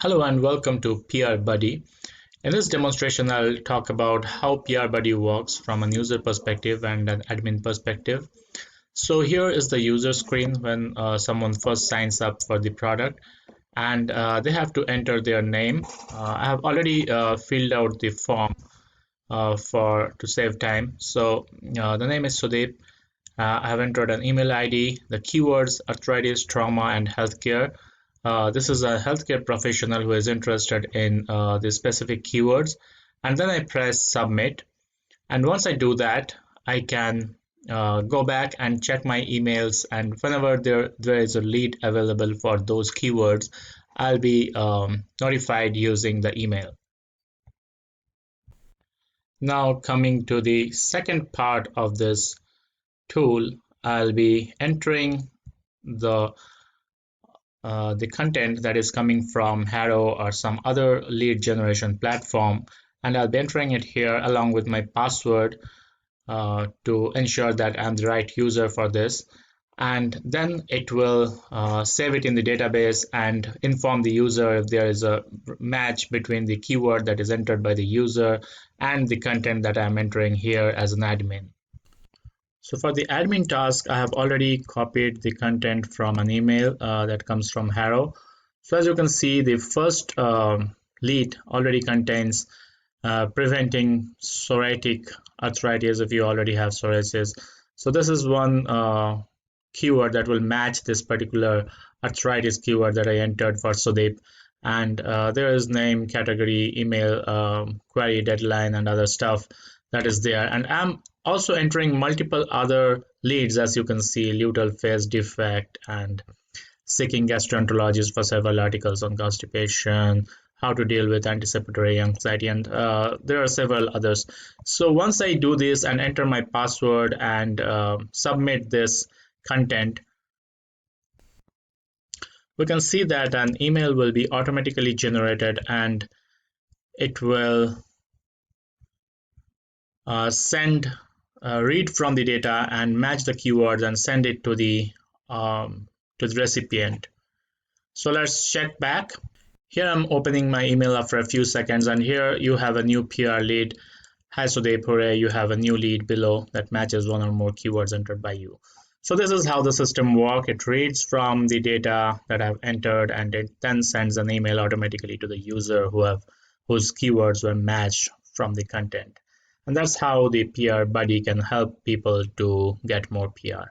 Hello and welcome to PR Buddy. In this demonstration, I'll talk about how PR Buddy works from a user perspective and an admin perspective. So here is the user screen when someone first signs up for the product, and they have to enter their name. I have already filled out the form for to save time. So the name is Sudeep. I have entered an email ID, the keywords arthritis, trauma, and healthcare. This is a healthcare professional who is interested in the specific keywords. And then I press submit. And once I do that, I can go back and check my emails. And whenever there is a lead available for those keywords, I'll be notified using the email. Now, coming to the second part of this tool, I'll be entering the content that is coming from Harrow or some other lead generation platform, and I'll be entering it here along with my password to ensure that I'm the right user for this. And then it will save it in the database and inform the user if there is a match between the keyword that is entered by the user and the content that I'm entering here as an admin. So for the admin task, I have already copied the content from an email that comes from Harrow. So as you can see, the first lead already contains preventing psoriatic arthritis if you already have psoriasis. So this is one keyword that will match this particular arthritis keyword that I entered for Sudeep. And there is name, category, email, query, deadline, and other stuff that is there. And I'm also entering multiple other leads, as you can see, luteal phase defect and seeking gastroenterologist for several articles on constipation, how to deal with anticipatory anxiety, and there are several others. So once I do this and enter my password and submit this content, we can see that an email will be automatically generated and it will read from the data and match the keywords and send it to the recipient. So let's check back. Here I'm opening my email after a few seconds, and here you have a new PR lead. Hi Sudeep, hooray, you have a new lead below that matches one or more keywords entered by you. So this is how the system works. It reads from the data that I've entered and it then sends an email automatically to the user whose keywords were matched from the content. And that's how the PR Buddy can help people to get more PR.